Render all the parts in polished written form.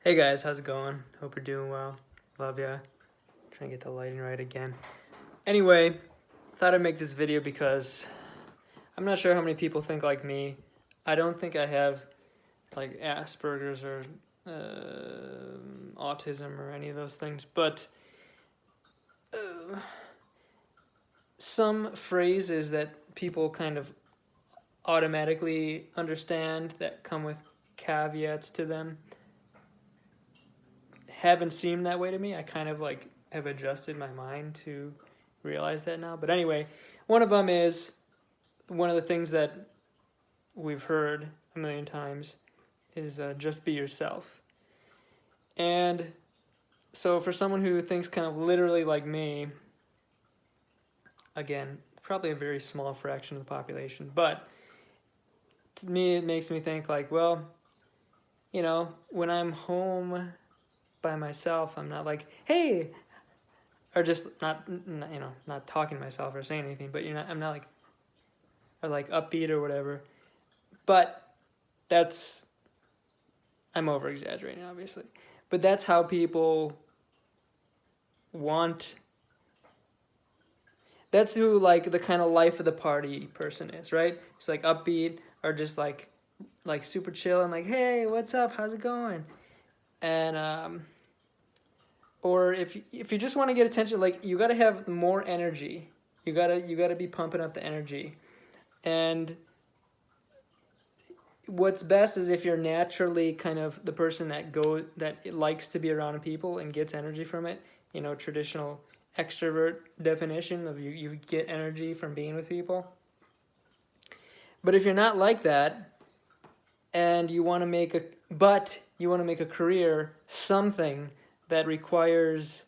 Hey guys, how's it going? Hope you're doing well. Love ya. Trying to get the lighting right again. Anyway, thought I'd make this video because I'm not sure how many people think like me. I don't think I have like Asperger's or autism or any of those things, but some phrases that people kind of automatically understand that come with caveats to them haven't seemed that way to me. I kind of like have adjusted my mind to realize that now. But anyway, one of them is one of the things that we've heard a million times is just be yourself. And so for someone who thinks kind of literally like me, again, probably a very small fraction of the population, but to me it makes me think like, well, you know, when I'm home by myself, I'm not like, hey, or just not not talking to myself or saying anything, but I'm not like, or like upbeat or whatever. But I'm over exaggerating, obviously, but that's how people want. That's who like the kind of life of the party person is, right? It's like upbeat or just like super chill and like, hey, what's up? How's it going? And or if you just want to get attention, like you got to have more energy. You gotta be pumping up the energy, and what's best is if you're naturally kind of the person that likes to be around people and gets energy from it. You know, traditional extrovert definition of you get energy from being with people. But if you're not like that, and you want to make a career something that requires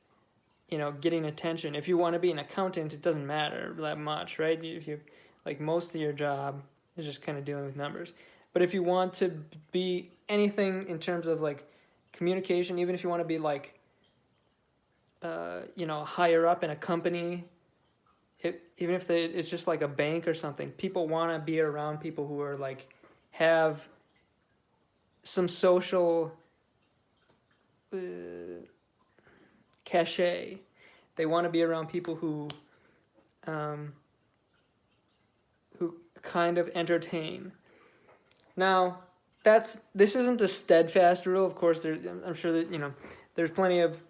getting attention. If you want to be an accountant, it doesn't matter that much, right? If you like, most of your job is just kind of dealing with numbers. But if you want to be anything in terms of like communication, even if you want to be like higher up in a company, even if it's just like a bank or something, people want to be around people who are like have some social cachet. They want to be around people who kind of entertain. Now, this isn't a steadfast rule. Of course, I'm sure that there's plenty of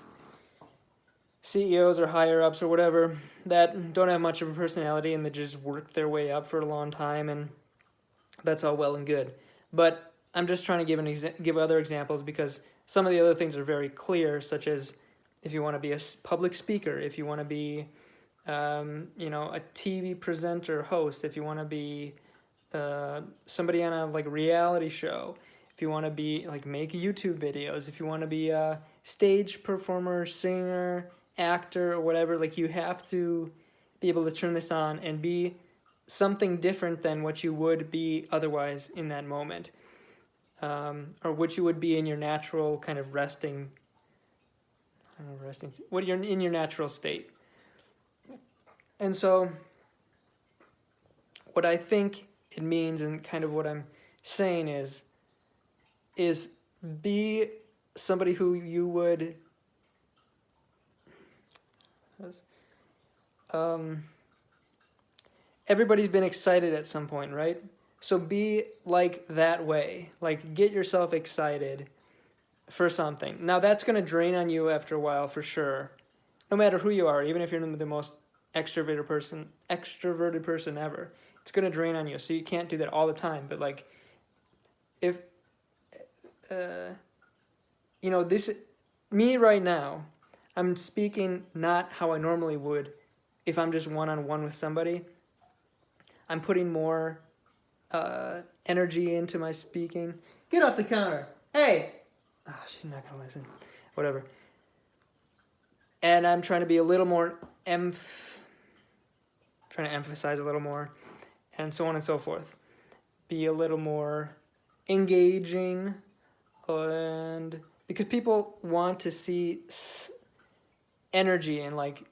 CEOs or higher ups or whatever that don't have much of a personality and they just work their way up for a long time, and that's all well and good. But I'm just trying to give other examples because some of the other things are very clear, such as if you want to be a public speaker, if you want to be a TV presenter, host, if you want to be somebody on a like reality show, if you want to be like make YouTube videos, if you want to be a stage performer, singer, actor, or whatever, like you have to be able to turn this on and be something different than what you would be otherwise in that moment, or what you would be in your natural kind of what you're in your natural state. And so what I think it means, and kind of what I'm saying is be somebody who you would everybody's been excited at some point, right? So be like that way. Like get yourself excited for something. Now that's going to drain on you after a while for sure. No matter who you are, even if you're the most extroverted person ever, it's going to drain on you. So you can't do that all the time. But like, if this, me right now, I'm speaking not how I normally would if I'm just one-on-one with somebody. I'm putting more energy into my speaking. Get off the counter. Hey! Oh, she's not going to listen. Whatever. And I'm trying to be a little more trying to emphasize a little more, and so on and so forth. Be a little more engaging, and because people want to see energy, and like,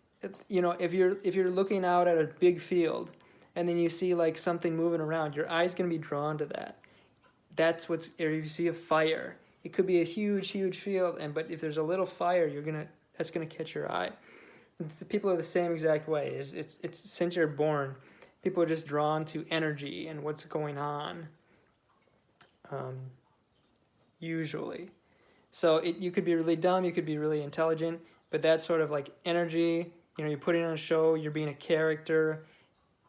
if you're looking out at a big field and then you see like something moving around, your eye's going to be drawn to that. Or if you see a fire, It could be a huge, huge field, but if there's a little fire, that's gonna catch your eye. The people are the same exact way. It's since you're born, people are just drawn to energy and what's going on. Usually, so you could be really dumb, you could be really intelligent, but that's sort of like energy. You're putting on a show, you're being a character,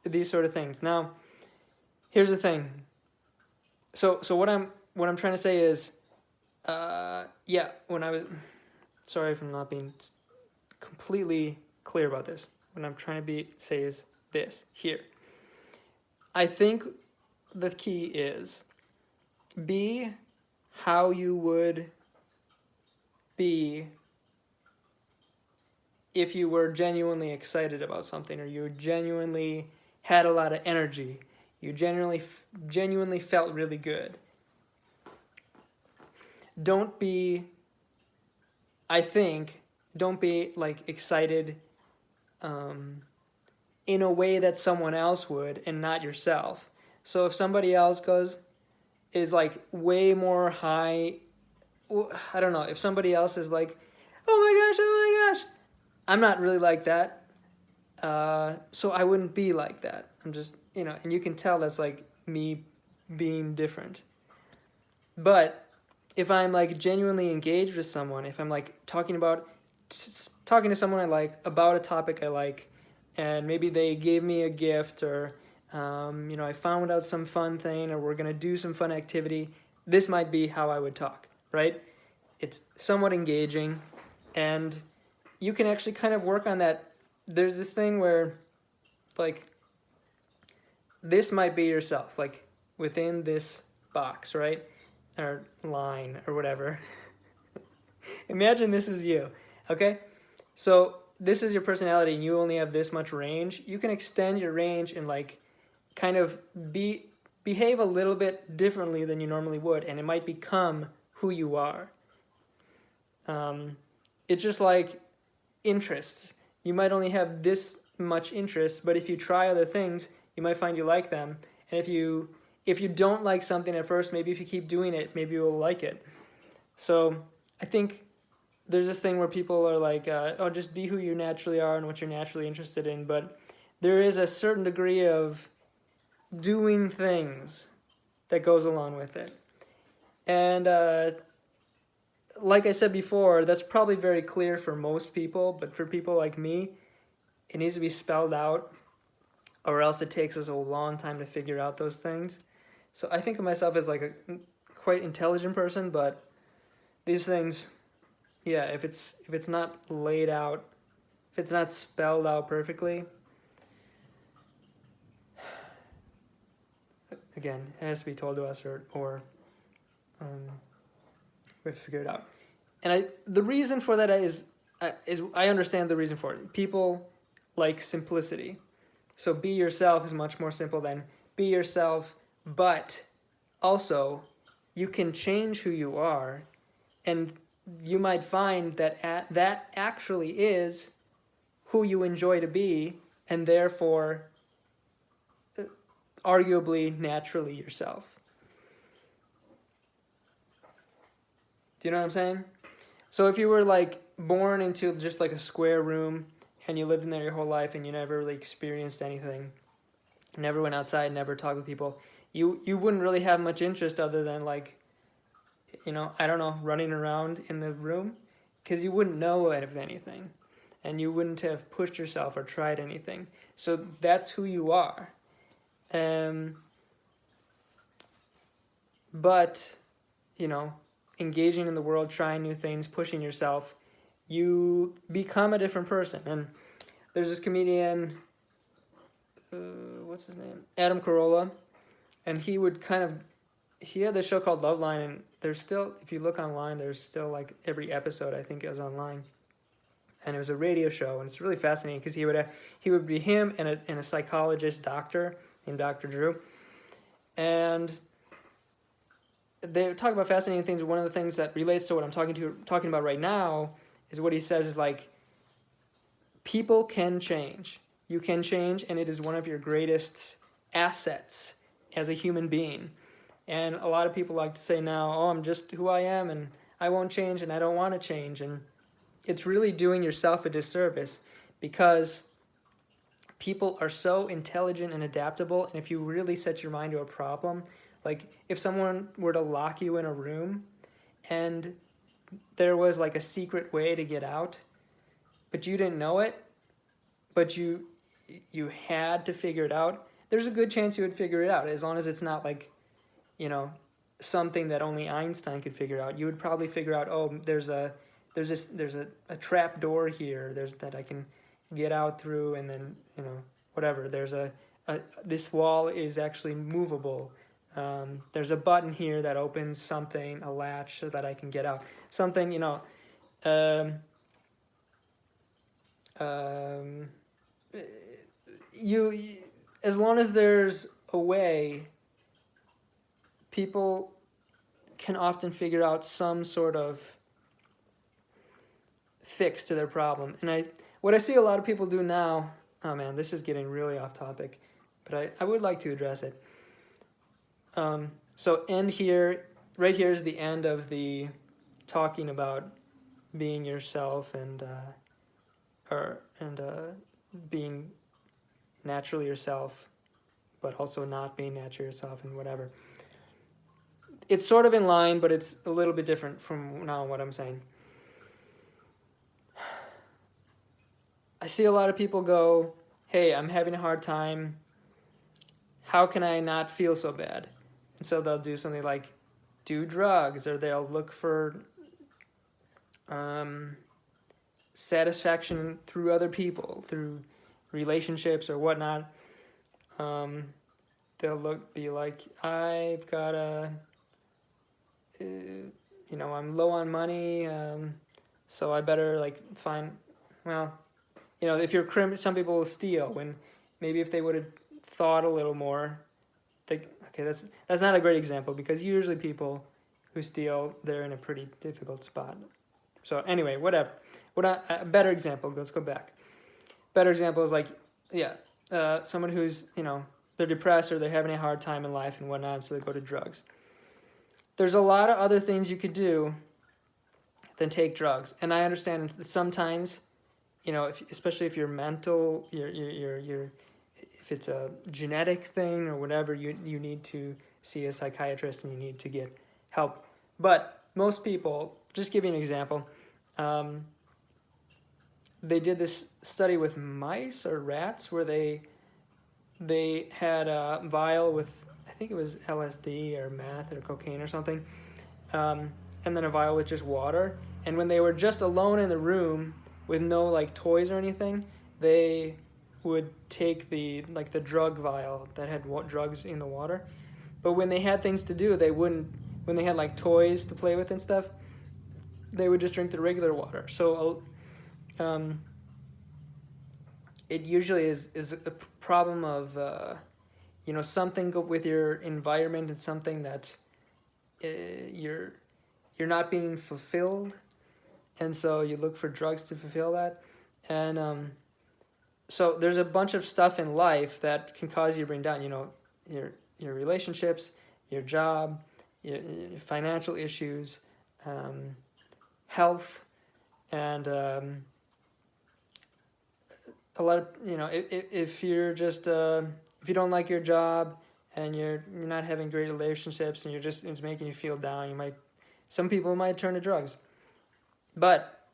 these sort of things. Now, here's the thing. So what I'm trying to say is, when I was, sorry if I'm not being completely clear about this. What I'm trying to say is this here. I think the key is be how you would be if you were genuinely excited about something, or you genuinely had a lot of energy, you genuinely felt really good. Don't be like excited in a way that someone else would and not yourself. So if somebody else is like way more high, I don't know, if somebody else is like, oh my gosh, I'm not really like that. So I wouldn't be like that. I'm just, and you can tell that's like me being different. But if I'm like genuinely engaged with someone, if I'm like talking to someone I like about a topic I like, and maybe they gave me a gift, or I found out some fun thing, or we're gonna do some fun activity, this might be how I would talk, right? It's somewhat engaging, and you can actually kind of work on that. There's this thing where, like, this might be yourself, like within this box, right? Or line, or whatever. Imagine this is you, okay? So this is your personality, and you only have this much range. You can extend your range and like kind of behave a little bit differently than you normally would, and it might become who you are. It's just like interests. You might only have this much interest, but if you try other things, you might find you like them. And if you don't like something at first, maybe if you keep doing it, maybe you'll like it. So I think there's this thing where people are like, just be who you naturally are and what you're naturally interested in. But there is a certain degree of doing things that goes along with it. And like I said before, that's probably very clear for most people, but for people like me, it needs to be spelled out, or else it takes us a long time to figure out those things. So I think of myself as like a quite intelligent person, but these things, if it's not laid out, if it's not spelled out perfectly, again, it has to be told to us, or we have to figure it out. And the reason for that is I understand the reason for it. People like simplicity. So be yourself is much more simple than be yourself, but also you can change who you are, and you might find that that actually is who you enjoy to be, and therefore arguably naturally yourself. Do you know what I'm saying? So if you were like born into just like a square room, and you lived in there your whole life, and you never really experienced anything, never went outside, never talked with people, you wouldn't really have much interest other than like, I don't know, running around in the room, because you wouldn't know of anything, and you wouldn't have pushed yourself or tried anything. So that's who you are. But, engaging in the world, trying new things, pushing yourself, you become a different person. And there's this comedian, what's his name? Adam Carolla. And he had this show called Loveline, and there's still, if you look online, there's still like every episode, I think, is online. And it was a radio show, and it's really fascinating because he would be him and a psychologist doctor named Dr. Drew. And they talk about fascinating things. One of the things that relates to what I'm talking about right now is what he says is like, people can change. You can change, and it is one of your greatest assets as a human being. And a lot of people like to say now, oh, I'm just who I am and I won't change and I don't want to change. And it's really doing yourself a disservice, because people are so intelligent and adaptable. And if you really set your mind to a problem, like if someone were to lock you in a room and there was like a secret way to get out, but you didn't know it, but you had to figure it out, there's a good chance you would figure it out, as long as it's not like, you know, something that only Einstein could figure out. You would probably figure out, oh, there's a trap door here, there's that I can get out through, and then, you know, whatever, there's a this wall is actually movable. There's a button here that opens something, a latch, so that I can get out. Something, you know, you as long as there's a way, people can often figure out some sort of fix to their problem. And what I see a lot of people do now, oh man, this is getting really off topic, but I would like to address it. So end here, right here is the end of the talking about being yourself and being naturally yourself, but also not being naturally yourself and whatever. It's sort of in line, but it's a little bit different from now what I'm saying. I see a lot of people go, hey, I'm having a hard time. How can I not feel so bad? And so they'll do something like do drugs, or they'll look for satisfaction through other people, through relationships or whatnot. They'll be like, I've got I'm low on money, so I better like find, well, you know, if you're some people will steal when maybe if they would have thought a little more, okay, that's not a great example, because usually people who steal, they're in a pretty difficult spot. So anyway, whatever. A better example, let's go back. Better example is like, someone who's, you know, they're depressed or they're having a hard time in life and whatnot, so they go to drugs. There's a lot of other things you could do than take drugs. And I understand sometimes, you know, especially if you're mental, if it's a genetic thing or whatever, you need to see a psychiatrist and you need to get help. But most people, just give you an example, they did this study with mice or rats where they had a vial with, I think it was LSD or meth or cocaine or something, and then a vial with just water. And when they were just alone in the room with no like toys or anything, they would take the drug vial that had drugs in the water. But when they had things to do, they wouldn't. When they had like toys to play with and stuff, they would just drink the regular water. So it usually is a problem of something with your environment and something that you're not being fulfilled, and so you look for drugs to fulfill that. And so there's a bunch of stuff in life that can cause you to bring down, you know, your relationships, your job, your financial issues, health, and a lot of, you know, if you're just if you don't like your job and you're not having great relationships and it's making you feel down, some people might turn to drugs. But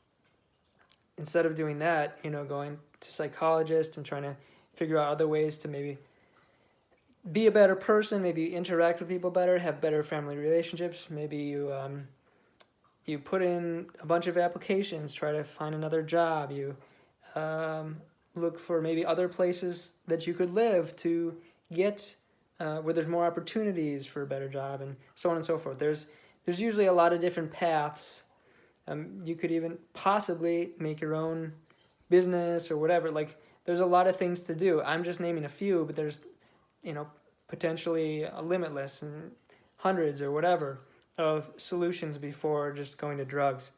instead of doing that, you know, going to psychologists and trying to figure out other ways to maybe be a better person, maybe interact with people better, have better family relationships, maybe you put in a bunch of applications, try to find another job, you look for maybe other places that you could live to get where there's more opportunities for a better job, and so on and so forth. There's usually a lot of different paths. You could even possibly make your own business or whatever. Like, there's a lot of things to do. I'm just naming a few, but there's, you know, potentially limitless and hundreds or whatever of solutions before just going to drugs.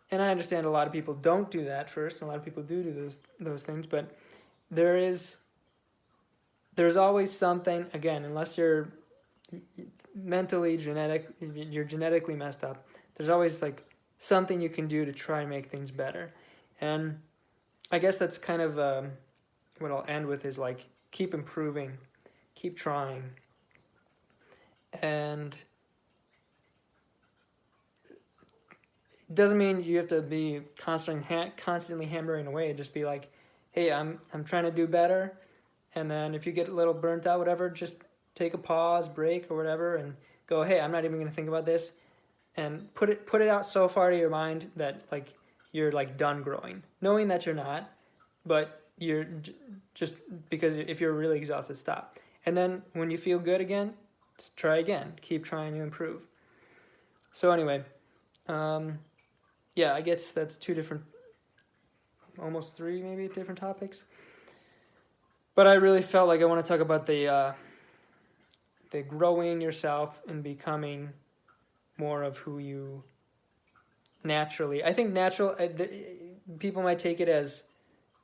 And I understand a lot of people don't do that first, and a lot of people do those things, but there's always something, again, unless you're mentally you're genetically messed up, there's always like something you can do to try and make things better. And I guess that's kind of what I'll end with is like keep improving, keep trying, and it doesn't mean you have to be constantly hammering away. Just be like, hey, I'm trying to do better, and then if you get a little burnt out, whatever, just take a pause, break, or whatever, and go, hey, I'm not even gonna think about this, and put it out so far to your mind that like you're like done growing, knowing that you're not, but you're just because if you're really exhausted, stop. And then when you feel good again, just try again. Keep trying to improve. So anyway, yeah, I guess that's two different, almost three maybe different topics. But I really felt like I want to talk about the growing yourself and becoming more of who you naturally. I think natural. People might take it as,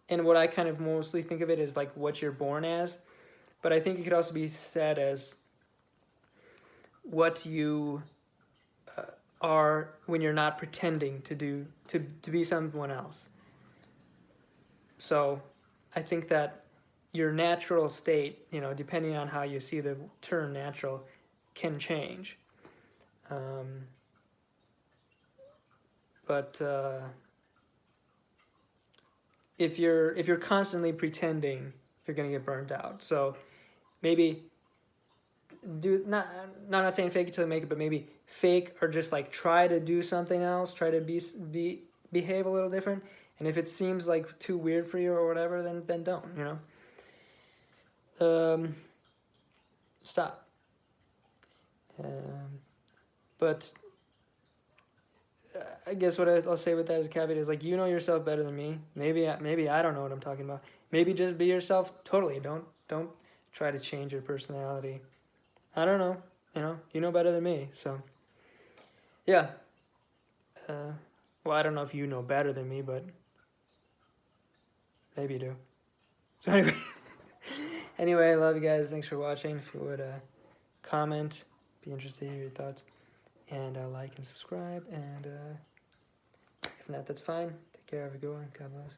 and what I kind of mostly think of it as like what you're born as, but I think it could also be said as what you are when you're not pretending to be someone else. So I think that your natural state, depending on how you see the term natural, can change. But if you're constantly pretending, you're gonna get burnt out. So maybe not saying fake it till you make it, but maybe fake or just like try to do something else, try to behave a little different. And if it seems like too weird for you or whatever, then don't, stop. But I guess what I'll say with that as a caveat is like, you know yourself better than me. Maybe I don't know what I'm talking about. Maybe just be yourself totally. Don't try to change your personality. I don't know. You know better than me. So yeah. Well, I don't know if you know better than me, but maybe you do. So anyway, I love you guys. Thanks for watching. If you would comment, be interested to hear your thoughts, and like and subscribe. And if not, that's fine. Take care. Have a good one. God bless.